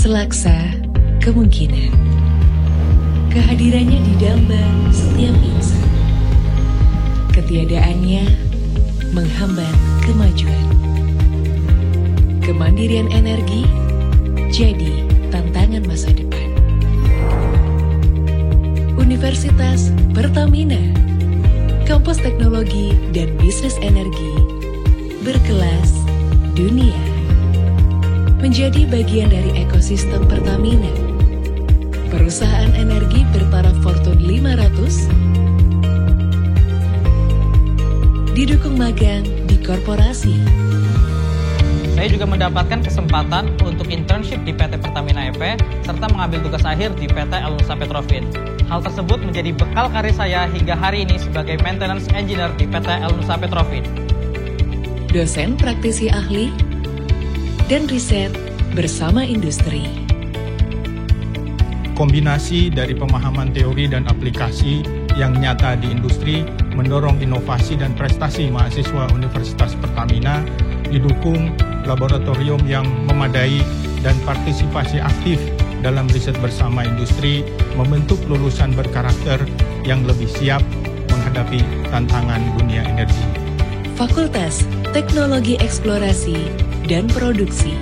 Selaksa kemungkinan. Kehadirannya didamba setiap insan. Ketiadaannya menghambat kemajuan. Kemandirian energi jadi tantangan masa depan. Universitas Pertamina, kampus teknologi dan bisnis energi berkelas dunia. Menjadi bagian dari ekosistem Pertamina, perusahaan energi bertaraf Fortune 500, didukung magang di korporasi. Saya juga mendapatkan kesempatan untuk internship di PT Pertamina EP serta mengambil tugas akhir di PT El Nusa Petrofin. Hal tersebut menjadi bekal karir saya hingga hari ini sebagai maintenance engineer di PT El Nusa Petrofin. Dosen praktisi ahli dan riset bersama industri. Kombinasi dari pemahaman teori dan aplikasi yang nyata di industri mendorong inovasi dan prestasi mahasiswa Universitas Pertamina, didukung laboratorium yang memadai dan partisipasi aktif dalam riset bersama industri, membentuk lulusan berkarakter yang lebih siap menghadapi tantangan dunia energi. Fakultas Teknologi Eksplorasi dan Produksi,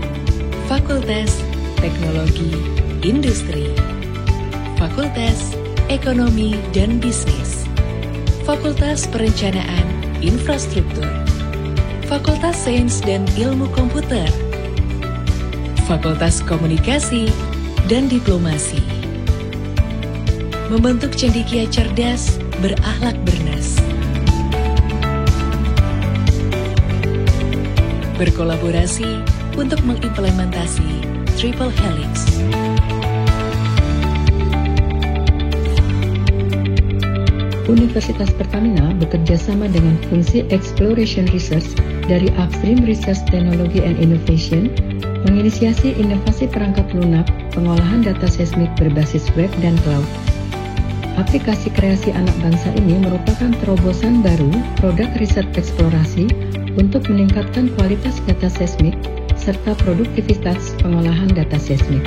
Fakultas Teknologi Industri, Fakultas Ekonomi dan Bisnis, Fakultas Perencanaan Infrastruktur, Fakultas Sains dan Ilmu Komputer, Fakultas Komunikasi dan Diplomasi. Membentuk cendekia cerdas, berakhlak bernas. Berkolaborasi untuk mengimplementasi Triple Helix. Universitas Pertamina bekerja sama dengan fungsi Exploration Research dari Upstream Research Technology and Innovation, menginisiasi inovasi perangkat lunak, pengolahan data seismik berbasis web dan cloud. Aplikasi kreasi anak bangsa ini merupakan terobosan baru produk riset eksplorasi untuk meningkatkan kualitas data seismik serta produktivitas pengolahan data seismik.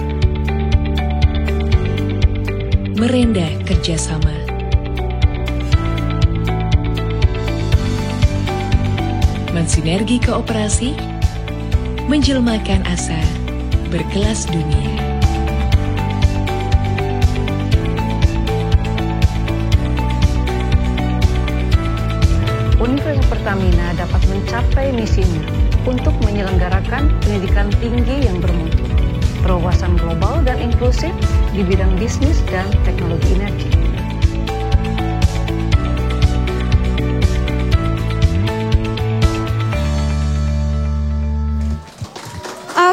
Merendah kerjasama. Mensinergi kooperasi, menjelmakan asa berkelas dunia. Universitas Pertamina dapat mencapai misinya untuk menyelenggarakan pendidikan tinggi yang bermutu, berwawasan global dan inklusif di bidang bisnis dan teknologi energi.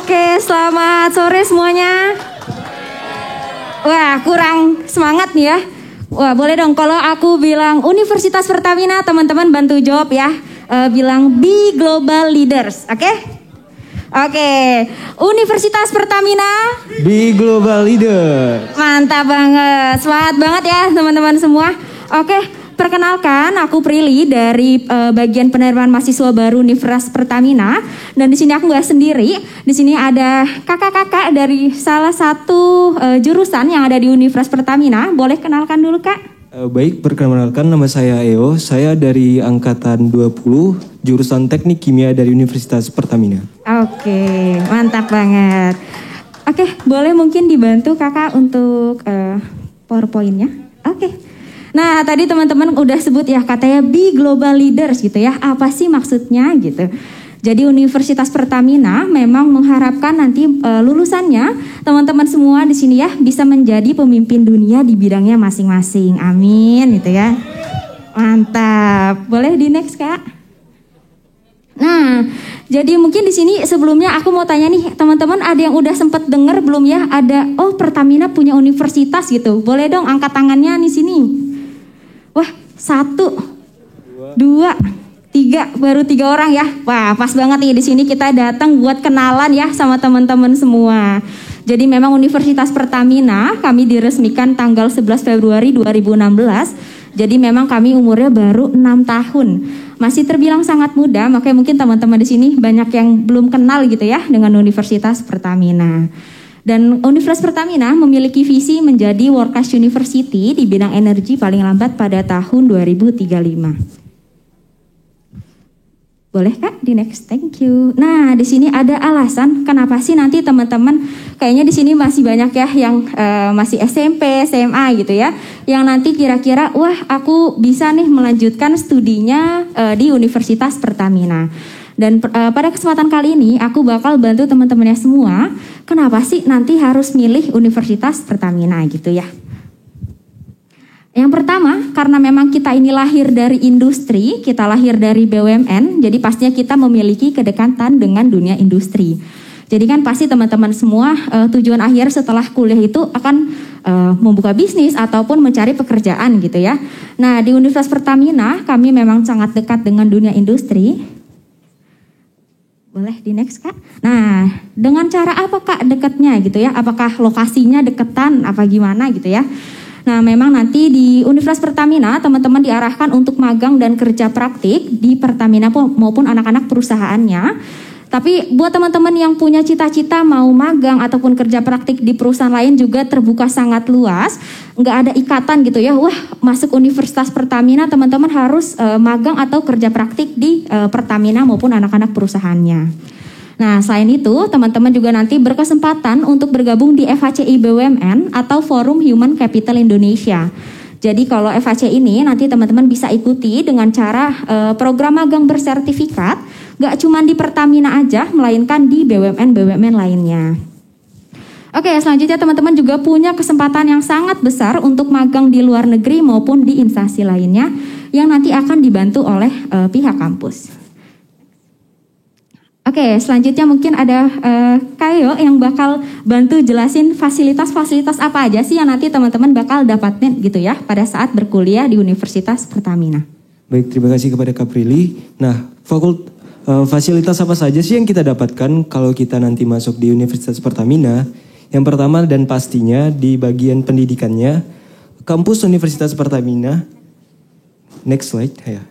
Oke, selamat sore semuanya. Wah, kurang semangat nih ya. Wah, boleh dong kalau aku bilang Universitas Pertamina, teman-teman bantu jawab ya. Bilang Be Global Leaders, oke? Oke, Universitas Pertamina Be Global Leaders. Mantap banget, semangat banget ya teman-teman semua. Oke, perkenalkan aku Prilly dari bagian penerimaan mahasiswa baru Universitas Pertamina. Dan di sini aku nggak sendiri. Di sini ada kakak-kakak dari salah satu jurusan yang ada di Universitas Pertamina. Boleh kenalkan dulu Kak? Baik, perkenalkan nama saya Eo. Saya dari angkatan 20, jurusan Teknik Kimia dari Universitas Pertamina. Oke, mantap banget. Oke, boleh mungkin dibantu kakak untuk PowerPoint-nya? Oke. Nah, tadi teman-teman udah sebut ya katanya Be Global Leaders gitu ya. Apa sih maksudnya gitu? Jadi Universitas Pertamina memang mengharapkan nanti lulusannya teman-teman semua di sini ya bisa menjadi pemimpin dunia di bidangnya masing-masing. Amin gitu ya. Mantap. Boleh di next Kak? Nah, jadi mungkin di sini sebelumnya aku mau tanya nih teman-teman, ada yang udah sempat dengar belum ya? Ada Pertamina punya universitas gitu. Boleh dong angkat tangannya di sini. Wah, 1, 2, 3, baru 3 orang ya. Wah, pas banget nih di sini kita datang buat kenalan ya sama teman-teman semua. Jadi memang Universitas Pertamina kami diresmikan tanggal 11 Februari 2016. Jadi memang kami umurnya baru 6 tahun. Masih terbilang sangat muda, makanya mungkin teman-teman di sini banyak yang belum kenal gitu ya dengan Universitas Pertamina. Dan Universitas Pertamina memiliki visi menjadi World Class University di bidang energi paling lambat pada tahun 2035. Boleh Kak, di next, thank you. Nah, di sini ada alasan kenapa sih nanti teman-teman, kayaknya di sini masih banyak ya yang masih SMP, SMA gitu ya, yang nanti kira-kira, wah aku bisa nih melanjutkan studinya di Universitas Pertamina. Dan pada kesempatan kali ini aku bakal bantu teman-temannya semua, kenapa sih nanti harus milih Universitas Pertamina gitu ya. Yang pertama, karena memang kita ini lahir dari industri, kita lahir dari BUMN, jadi pastinya kita memiliki kedekatan dengan dunia industri. Jadi kan pasti teman-teman semua tujuan akhir setelah kuliah itu akan membuka bisnis ataupun mencari pekerjaan gitu ya. Nah, di Universitas Pertamina kami memang sangat dekat dengan dunia industri. Boleh di next Kak. Nah, dengan cara apa Kak dekatnya gitu ya? Apakah lokasinya deketan apa gimana gitu ya? Nah, memang nanti di Universitas Pertamina teman-teman diarahkan untuk magang dan kerja praktik di Pertamina maupun anak-anak perusahaannya. Tapi buat teman-teman yang punya cita-cita mau magang ataupun kerja praktik di perusahaan lain juga terbuka sangat luas. Nggak ada ikatan gitu ya, wah masuk Universitas Pertamina teman-teman harus magang atau kerja praktik di Pertamina maupun anak-anak perusahaannya. Nah, selain itu, teman-teman juga nanti berkesempatan untuk bergabung di FHCI BUMN atau Forum Human Capital Indonesia. Jadi kalau FHC ini nanti teman-teman bisa ikuti dengan cara program magang bersertifikat, gak cuma di Pertamina aja, melainkan di BUMN-BUMN lainnya. Oke, selanjutnya teman-teman juga punya kesempatan yang sangat besar untuk magang di luar negeri maupun di instansi lainnya yang nanti akan dibantu oleh pihak kampus. Oke, selanjutnya mungkin ada Kayo yang bakal bantu jelasin fasilitas-fasilitas apa aja sih yang nanti teman-teman bakal dapatin gitu ya pada saat berkuliah di Universitas Pertamina. Baik, terima kasih kepada Kak Prilly. Nah, fasilitas apa saja sih yang kita dapatkan kalau kita nanti masuk di Universitas Pertamina? Yang pertama dan pastinya di bagian pendidikannya, kampus Universitas Pertamina, next slide ya.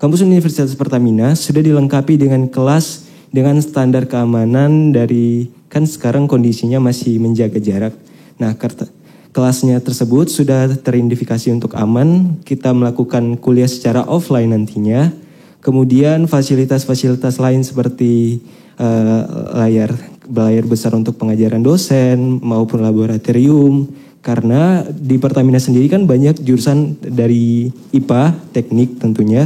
Kampus Universitas Pertamina sudah dilengkapi dengan kelas dengan standar keamanan dari, kan sekarang kondisinya masih menjaga jarak. Nah, kelasnya tersebut sudah teridentifikasi untuk aman, kita melakukan kuliah secara offline nantinya. Kemudian fasilitas-fasilitas lain seperti layar besar untuk pengajaran dosen maupun laboratorium. Karena di Pertamina sendiri kan banyak jurusan dari IPA, teknik tentunya.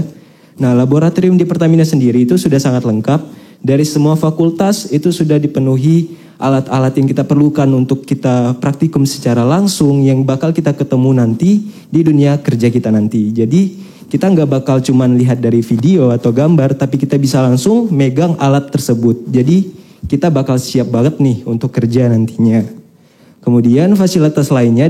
Nah, laboratorium di Pertamina sendiri itu sudah sangat lengkap. Dari semua fakultas itu sudah dipenuhi alat-alat yang kita perlukan untuk kita praktikum secara langsung yang bakal kita ketemu nanti di dunia kerja kita nanti. Jadi kita nggak bakal cuman lihat dari video atau gambar, tapi kita bisa langsung megang alat tersebut. Jadi kita bakal siap banget nih untuk kerja nantinya. Kemudian fasilitas lainnya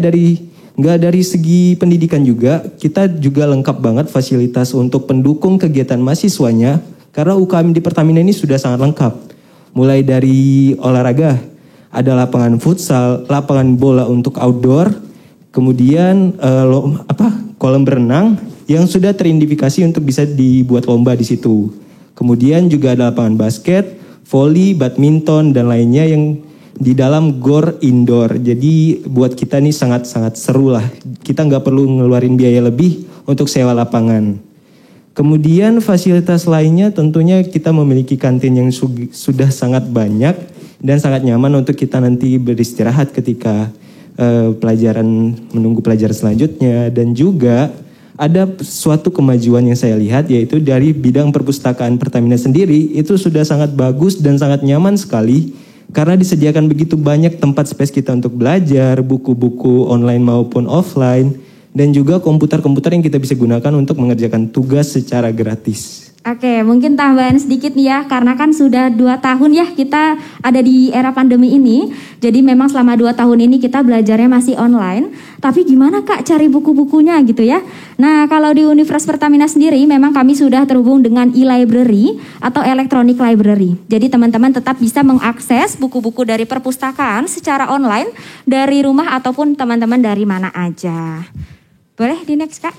nggak dari segi pendidikan juga, kita juga lengkap banget fasilitas untuk pendukung kegiatan mahasiswanya. Karena UKM di Pertamina ini sudah sangat lengkap. Mulai dari olahraga, ada lapangan futsal, lapangan bola untuk outdoor, kemudian kolam berenang yang sudah teridentifikasi untuk bisa dibuat lomba di situ. Kemudian juga ada lapangan basket, voli, badminton dan lainnya yang di dalam gor indoor. Jadi buat kita nih sangat-sangat seru lah. Kita nggak perlu ngeluarin biaya lebih untuk sewa lapangan. Kemudian fasilitas lainnya tentunya kita memiliki kantin yang sudah sangat banyak dan sangat nyaman untuk kita nanti beristirahat ketika menunggu pelajaran selanjutnya. Dan juga ada suatu kemajuan yang saya lihat yaitu dari bidang perpustakaan Pertamina sendiri itu sudah sangat bagus dan sangat nyaman sekali. Karena disediakan begitu banyak tempat space kita untuk belajar, buku-buku online maupun offline. Dan juga komputer-komputer yang kita bisa gunakan untuk mengerjakan tugas secara gratis. Oke, mungkin tambahan sedikit nih ya, karena kan sudah 2 tahun ya kita ada di era pandemi ini. Jadi memang selama 2 tahun ini kita belajarnya masih online. Tapi gimana Kak cari buku-bukunya gitu ya? Nah, kalau di Universitas Pertamina sendiri memang kami sudah terhubung dengan e-library atau electronic library. Jadi teman-teman tetap bisa mengakses buku-buku dari perpustakaan secara online dari rumah ataupun teman-teman dari mana aja. Boleh di next Kak?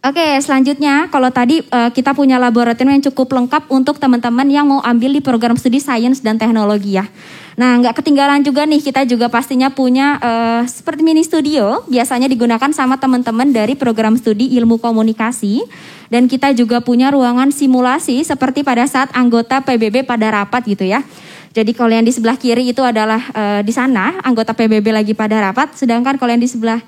Oke, selanjutnya kalau tadi kita punya laboratorium yang cukup lengkap untuk teman-teman yang mau ambil di program studi sains dan teknologi ya. Nah, nggak ketinggalan juga nih, kita juga pastinya punya seperti mini studio, biasanya digunakan sama teman-teman dari program studi ilmu komunikasi. Dan kita juga punya ruangan simulasi seperti pada saat anggota PBB pada rapat gitu ya. Jadi kalau yang di sebelah kiri itu adalah di sana anggota PBB lagi pada rapat, sedangkan kalau yang di sebelah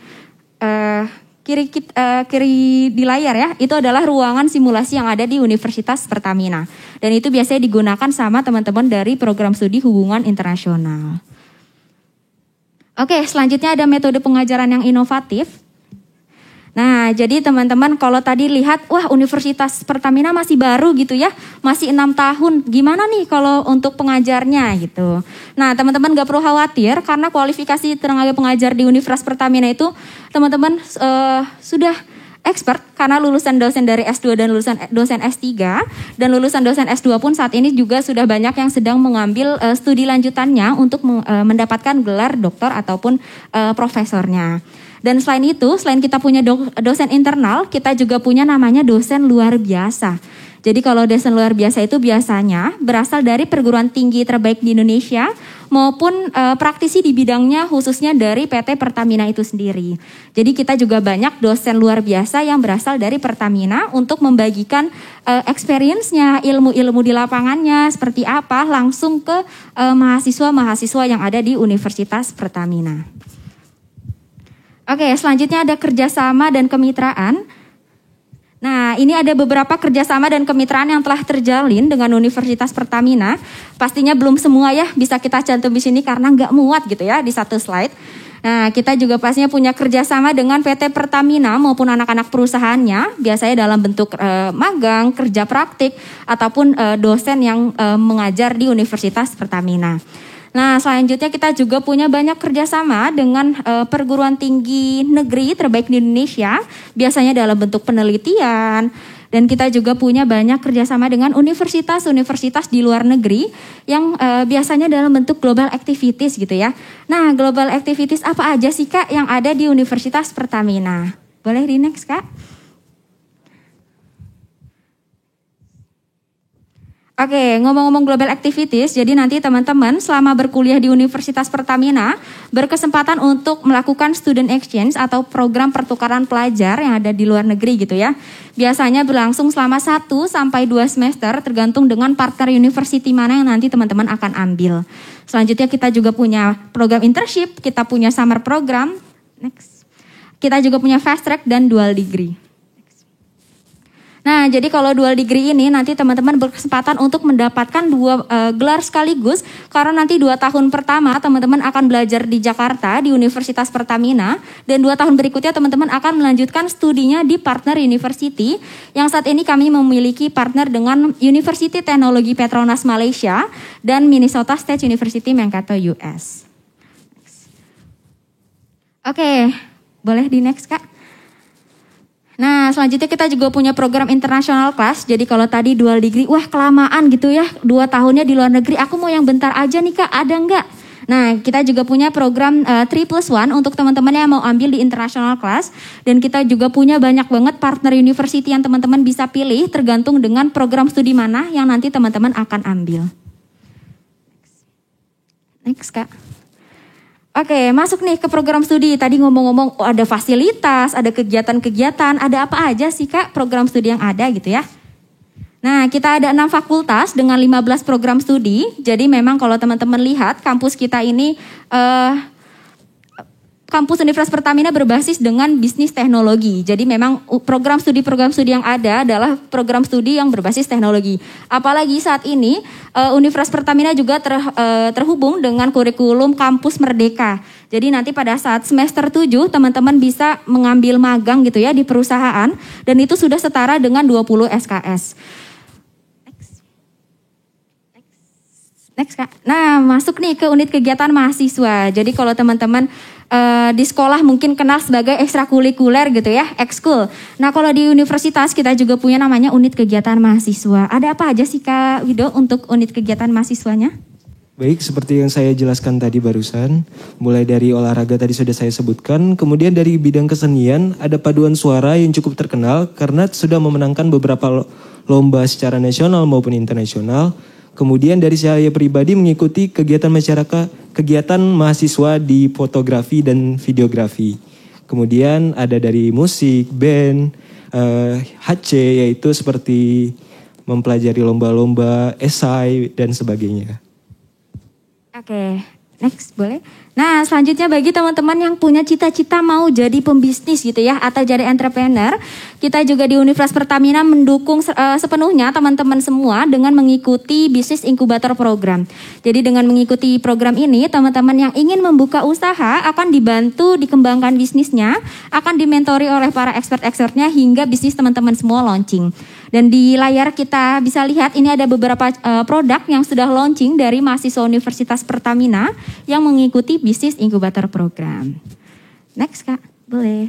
kiri di layar ya, itu adalah ruangan simulasi yang ada di Universitas Pertamina. Dan itu biasanya digunakan sama teman-teman dari program studi hubungan internasional. Oke, selanjutnya ada metode pengajaran yang inovatif. Nah, jadi teman-teman kalau tadi lihat, wah Universitas Pertamina masih baru gitu ya, masih 6 tahun. Gimana nih kalau untuk pengajarnya gitu. Nah, teman-teman gak perlu khawatir karena kualifikasi tenaga pengajar di Universitas Pertamina itu teman-teman sudah expert karena lulusan dosen dari S2 dan lulusan dosen S3 dan lulusan dosen S2 pun saat ini juga sudah banyak yang sedang mengambil studi lanjutannya untuk mendapatkan gelar doktor ataupun profesornya. Dan selain itu, selain kita punya dosen internal, kita juga punya namanya dosen luar biasa. Jadi kalau dosen luar biasa itu biasanya berasal dari perguruan tinggi terbaik di Indonesia maupun praktisi di bidangnya khususnya dari PT Pertamina itu sendiri. Jadi kita juga banyak dosen luar biasa yang berasal dari Pertamina untuk membagikan experience-nya, ilmu-ilmu di lapangannya seperti apa langsung ke mahasiswa-mahasiswa yang ada di Universitas Pertamina. Oke, selanjutnya ada kerjasama dan kemitraan. Nah, ini ada beberapa kerjasama dan kemitraan yang telah terjalin dengan Universitas Pertamina. Pastinya belum semua ya bisa kita cantum di sini karena nggak muat gitu ya di satu slide. Nah, kita juga pastinya punya kerjasama dengan PT Pertamina maupun anak-anak perusahaannya. Biasanya dalam bentuk magang, kerja praktik, ataupun dosen yang mengajar di Universitas Pertamina. Nah, selanjutnya kita juga punya banyak kerjasama dengan perguruan tinggi negeri terbaik di Indonesia, biasanya dalam bentuk penelitian. Dan kita juga punya banyak kerjasama dengan universitas-universitas di luar negeri yang biasanya dalam bentuk global activities gitu ya. Nah, global activities apa aja sih Kak yang ada di Universitas Pertamina? Boleh di next Kak? Oke, ngomong-ngomong global activities, jadi nanti teman-teman selama berkuliah di Universitas Pertamina berkesempatan untuk melakukan student exchange atau program pertukaran pelajar yang ada di luar negeri gitu ya. Biasanya berlangsung selama 1 sampai 2 semester tergantung dengan partner university mana yang nanti teman-teman akan ambil. Selanjutnya kita juga punya program internship, kita punya summer program, next. Kita juga punya fast track dan dual degree. Nah, jadi kalau dual degree ini nanti teman-teman berkesempatan untuk mendapatkan 2 gelar sekaligus karena nanti 2 tahun pertama teman-teman akan belajar di Jakarta di Universitas Pertamina dan 2 tahun berikutnya teman-teman akan melanjutkan studinya di partner university yang saat ini kami memiliki partner dengan University Teknologi Petronas Malaysia dan Minnesota State University Mankato US. Oke, boleh di next Kak? Nah, selanjutnya kita juga punya program international class. Jadi kalau tadi dual degree, wah kelamaan gitu ya, 2 tahunnya di luar negeri. Aku mau yang bentar aja nih Kak, ada nggak? Nah, kita juga punya program 3+1 untuk teman-teman yang mau ambil di international class. Dan kita juga punya banyak banget partner university yang teman-teman bisa pilih tergantung dengan program studi mana yang nanti teman-teman akan ambil. Next Kak. Oke, masuk nih ke program studi. Tadi ngomong-ngomong ada fasilitas, ada kegiatan-kegiatan, ada apa aja sih Kak program studi yang ada gitu ya. Nah, kita ada 6 fakultas dengan 15 program studi. Jadi memang kalau teman-teman lihat kampus kita ini kampus Universitas Pertamina berbasis dengan bisnis teknologi. Jadi memang program studi yang ada adalah program studi yang berbasis teknologi. Apalagi saat ini Universitas Pertamina juga terhubung dengan kurikulum Kampus Merdeka. Jadi nanti pada saat semester 7 teman-teman bisa mengambil magang gitu ya di perusahaan dan itu sudah setara dengan 20 SKS. Next Kak. Nah, masuk nih ke unit kegiatan mahasiswa. Jadi kalau teman-teman di sekolah mungkin kenal sebagai ekstrakurikuler gitu ya, ekskul. Nah, kalau di universitas kita juga punya namanya unit kegiatan mahasiswa. Ada apa aja sih Kak Wido untuk unit kegiatan mahasiswanya? Baik, seperti yang saya jelaskan tadi barusan, mulai dari olahraga tadi sudah saya sebutkan, kemudian dari bidang kesenian ada paduan suara yang cukup terkenal karena sudah memenangkan beberapa lomba secara nasional maupun internasional. Kemudian dari saya pribadi mengikuti kegiatan kegiatan mahasiswa di fotografi dan videografi. Kemudian ada dari musik, band, HC yaitu seperti mempelajari lomba-lomba, esai dan sebagainya. Oke, next boleh. Nah, selanjutnya bagi teman-teman yang punya cita-cita mau jadi pembisnis gitu ya, atau jadi entrepreneur, kita juga di Universitas Pertamina mendukung sepenuhnya teman-teman semua dengan mengikuti bisnis inkubator program. Jadi dengan mengikuti program ini, teman-teman yang ingin membuka usaha akan dibantu dikembangkan bisnisnya, akan dimentori oleh para expert-expertnya hingga bisnis teman-teman semua launching. Dan di layar kita bisa lihat ini ada beberapa produk yang sudah launching dari mahasiswa Universitas Pertamina yang mengikuti bisnis inkubator program. Next Kak, boleh.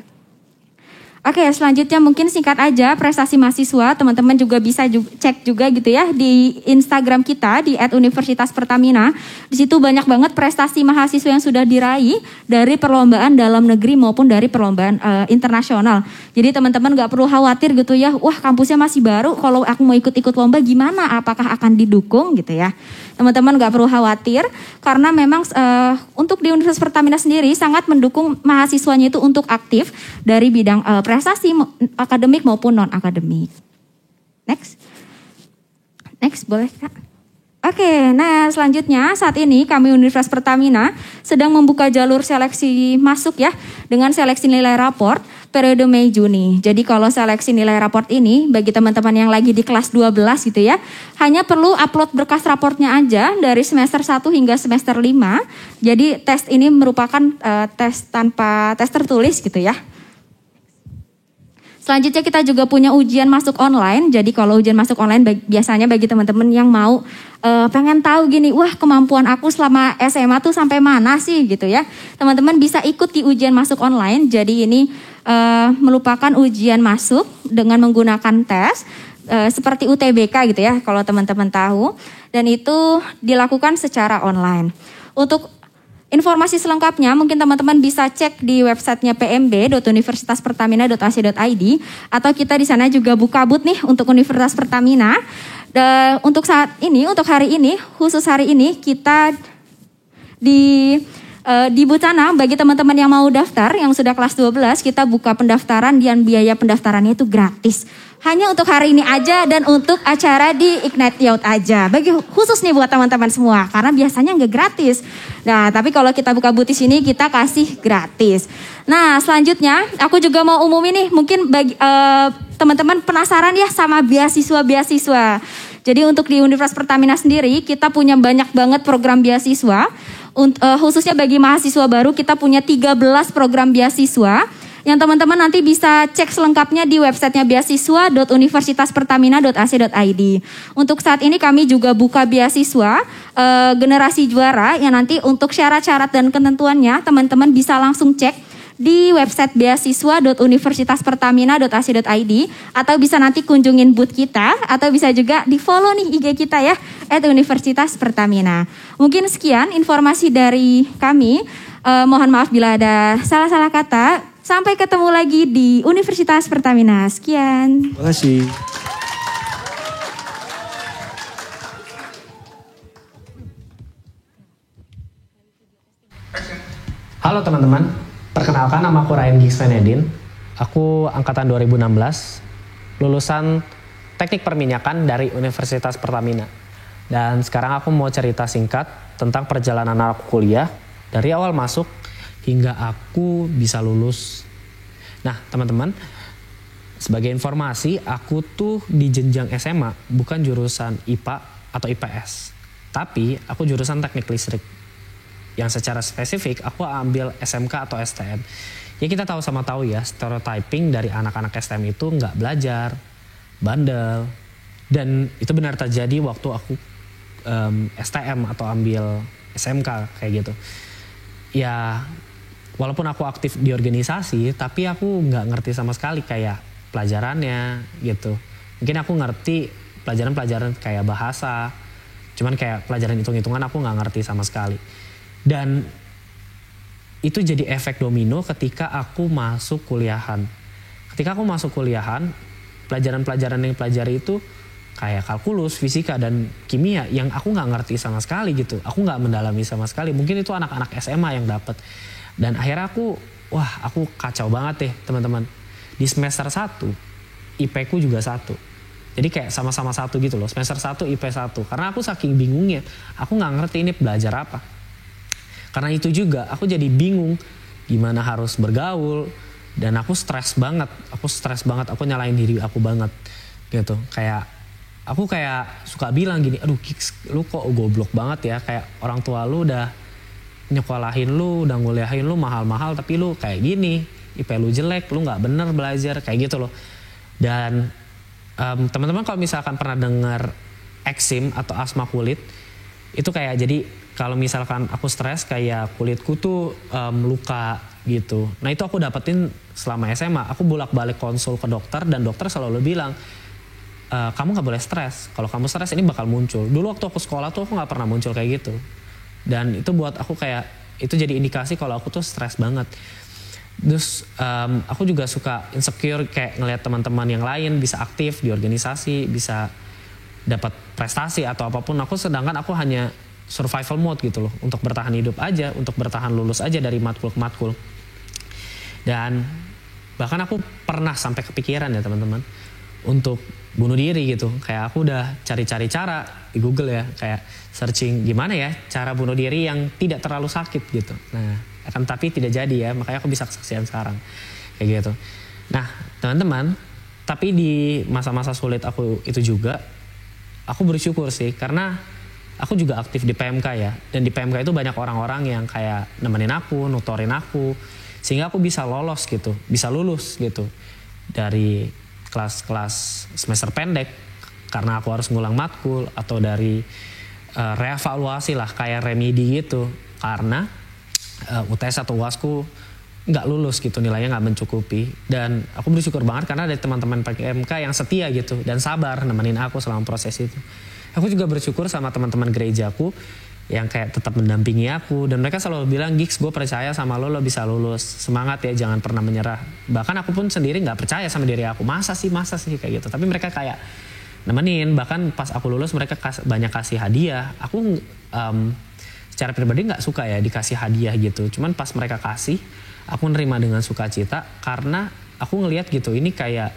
Oke, selanjutnya mungkin singkat aja prestasi mahasiswa, teman-teman juga bisa cek juga gitu ya di Instagram kita di @universitaspertamina. Di situ banyak banget prestasi mahasiswa yang sudah diraih dari perlombaan dalam negeri maupun dari perlombaan internasional. Jadi teman-teman gak perlu khawatir gitu ya, wah kampusnya masih baru, kalau aku mau ikut-ikut lomba gimana, apakah akan didukung gitu ya. Teman-teman gak perlu khawatir karena memang untuk di Universitas Pertamina sendiri sangat mendukung mahasiswanya itu untuk aktif dari bidang prestasi akademik maupun non-akademik. Next boleh Kak? Oke, nah selanjutnya saat ini kami Universitas Pertamina sedang membuka jalur seleksi masuk ya dengan seleksi nilai raport periode Mei-Juni. Jadi kalau seleksi nilai raport ini bagi teman-teman yang lagi di kelas 12 gitu ya, hanya perlu upload berkas raportnya aja dari semester 1 hingga semester 5. Jadi tes ini merupakan tes tanpa tes tertulis gitu ya. Selanjutnya kita juga punya ujian masuk online. Jadi kalau ujian masuk online biasanya bagi teman-teman yang mau pengen tahu gini, wah kemampuan aku selama SMA tuh sampai mana sih gitu ya. Teman-teman bisa ikut di ujian masuk online. Jadi ini merupakan ujian masuk dengan menggunakan tes seperti UTBK gitu ya kalau teman-teman tahu. Dan itu dilakukan secara online. Untuk informasi selengkapnya mungkin teman-teman bisa cek di websitenya pmb.universitaspertamina.ac.id atau kita di sana juga buka booth nih untuk Universitas Pertamina. Untuk saat ini, untuk hari ini, khusus hari ini kita di booth sana bagi teman-teman yang mau daftar yang sudah kelas 12 kita buka pendaftaran dan biaya pendaftarannya itu gratis. Hanya untuk hari ini aja dan untuk acara di Ignite Youth aja. Bagi khusus nih buat teman-teman semua karena biasanya nggak gratis. Nah, tapi kalau kita buka booth di sini kita kasih gratis. Nah, selanjutnya aku juga mau umumin nih mungkin bagi teman-teman penasaran ya sama beasiswa-beasiswa. Jadi untuk di Universitas Pertamina sendiri kita punya banyak banget program beasiswa. Khususnya bagi mahasiswa baru kita punya 13 program beasiswa. Yang teman-teman nanti bisa cek selengkapnya di websitenya beasiswa.universitaspertamina.ac.id. Untuk saat ini kami juga buka beasiswa generasi juara yang nanti untuk syarat-syarat dan ketentuannya teman-teman bisa langsung cek di website beasiswa.universitaspertamina.ac.id atau bisa nanti kunjungin booth kita atau bisa juga di follow nih IG kita ya @Universitas Pertamina. Mungkin sekian informasi dari kami. Mohon maaf bila ada salah-salah kata. Sampai ketemu lagi di Universitas Pertamina. Sekian. Terima kasih. Halo teman-teman, perkenalkan nama aku Ryan Giggs Venedin. Aku angkatan 2016, lulusan Teknik Perminyakan dari Universitas Pertamina. Dan sekarang aku mau cerita singkat tentang perjalanan aku kuliah dari awal masuk hingga aku bisa lulus. Nah teman-teman, sebagai informasi aku tuh di jenjang SMA bukan jurusan IPA atau IPS. Tapi aku jurusan teknik listrik. Yang secara spesifik aku ambil SMK atau STM. Ya kita tahu ya stereotyping dari anak-anak STM itu nggak belajar, bandel. Dan itu benar terjadi waktu aku STM atau ambil SMK kayak gitu. Ya walaupun aku aktif di organisasi, tapi aku nggak ngerti sama sekali kayak pelajarannya gitu. Mungkin aku ngerti pelajaran-pelajaran kayak bahasa, Cuman kayak pelajaran hitung-hitungan aku nggak ngerti sama sekali. Dan itu jadi efek domino ketika aku masuk kuliahan. Ketika aku masuk kuliahan, pelajaran-pelajaran yang pelajari itu kayak kalkulus, fisika, dan kimia yang aku nggak ngerti sama sekali gitu. Aku nggak mendalami sama sekali. Mungkin itu anak-anak SMA yang dapat. Dan akhirnya aku kacau banget deh teman-teman. Di semester 1, IP ku juga 1. Jadi kayak sama-sama 1 gitu loh. Semester 1 IP 1. Karena aku saking bingungnya, aku nggak ngerti ini belajar apa. Karena itu juga aku jadi bingung gimana harus bergaul. Dan aku stres banget. Aku nyalain diri aku banget gitu. Aku kayak suka bilang gini, aduh Gigs, lu kok goblok banget ya. Kayak orang tua lu udah nyekolahin lu, udah nguliahin lu mahal-mahal, tapi lu kayak gini, IP lu jelek, lu nggak bener belajar, kayak gitu loh. Dan teman-teman kalau misalkan pernah dengar eksim atau asma kulit, itu kayak jadi kalau misalkan aku stres kayak kulitku tuh luka gitu. Nah itu aku dapetin selama SMA. Aku bolak-balik konsul ke dokter dan dokter selalu bilang, kamu nggak boleh stres. Kalau kamu stres ini bakal muncul. Dulu waktu aku sekolah tuh aku nggak pernah muncul kayak gitu. Dan itu buat aku kayak, itu jadi indikasi kalau aku tuh stres banget. Terus aku juga suka insecure kayak ngelihat teman-teman yang lain bisa aktif di organisasi, bisa dapat prestasi atau apapun. Sedangkan aku hanya survival mode gitu loh. Untuk bertahan hidup aja, untuk bertahan lulus aja dari matkul ke matkul. Dan bahkan aku pernah sampai kepikiran ya teman-teman untuk bunuh diri gitu. Kayak aku udah cari-cari cara di Google ya, kayak searching gimana ya cara bunuh diri yang tidak terlalu sakit gitu. Nah, akan tapi tidak jadi ya, makanya aku bisa kesaksian sekarang kayak gitu. Nah, teman-teman, tapi di masa-masa sulit aku itu juga aku bersyukur sih karena aku juga aktif di PMK ya. Dan di PMK itu banyak orang-orang yang kayak nemenin aku, nutorin aku sehingga aku bisa lolos gitu, bisa lulus gitu dari kelas-kelas semester pendek karena aku harus ngulang matkul atau dari reevaluasi lah kayak remedi gitu karena UTS atau UASku nggak lulus gitu, nilainya nggak mencukupi. Dan aku bersyukur banget karena ada teman-teman PMK yang setia gitu dan sabar nemenin aku selama proses itu. Aku juga bersyukur sama teman-teman gerejaku yang kayak tetap mendampingi aku dan mereka selalu bilang, Gigs, gue percaya sama lo bisa lulus, semangat ya, jangan pernah menyerah. Bahkan aku pun sendiri nggak percaya sama diri aku, masa sih kayak gitu. Tapi mereka kayak nemenin, bahkan pas aku lulus mereka banyak kasih hadiah. Aku secara pribadi nggak suka ya dikasih hadiah gitu, cuman pas mereka kasih aku nerima dengan sukacita karena aku ngelihat gitu ini kayak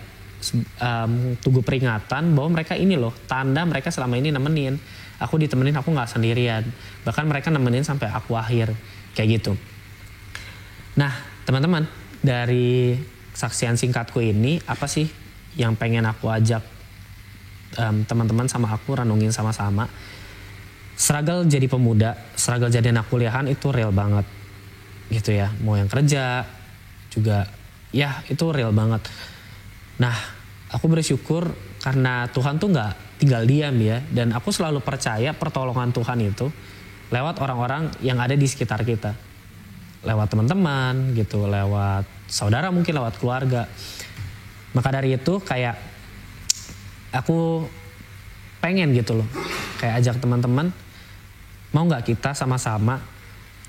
tugu peringatan bahwa mereka ini loh tanda mereka selama ini nemenin. Aku ditemenin, aku nggak sendirian. Bahkan mereka nemenin sampai aku akhir kayak gitu. Nah teman-teman, dari kesaksian singkatku ini apa sih yang pengen aku ajak teman-teman sama aku renungin sama-sama? Struggle jadi pemuda, struggle jadi anak kuliahan itu real banget gitu ya. Mau yang kerja juga ya itu real banget. Nah aku bersyukur karena Tuhan tuh nggak tinggal diam ya. Dan aku selalu percaya pertolongan Tuhan itu lewat orang-orang yang ada di sekitar kita. Lewat teman-teman gitu, lewat saudara mungkin, lewat keluarga. Maka dari itu kayak aku pengen gitu loh. Kayak ajak teman-teman, mau gak kita sama-sama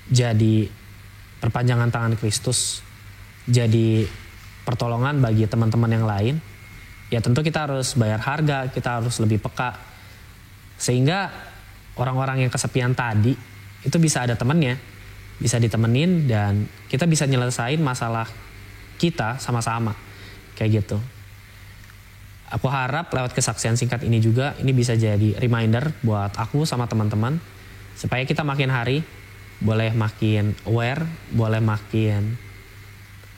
jadi perpanjangan tangan Kristus. Jadi pertolongan bagi teman-teman yang lain. Ya tentu kita harus bayar harga, kita harus lebih peka. Sehingga orang-orang yang kesepian tadi itu bisa ada temannya, bisa ditemenin dan kita bisa nyelesain masalah kita sama-sama. Kayak gitu. Aku harap lewat kesaksian singkat ini juga, ini bisa jadi reminder buat aku sama teman-teman. Supaya kita makin hari boleh makin aware, boleh makin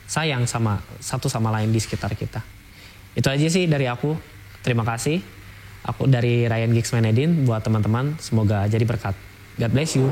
sayang sama satu sama lain di sekitar kita. Itu aja sih dari aku. Terima kasih. Aku dari Ryan Gigs Manedin buat teman-teman. Semoga jadi berkat. God bless you.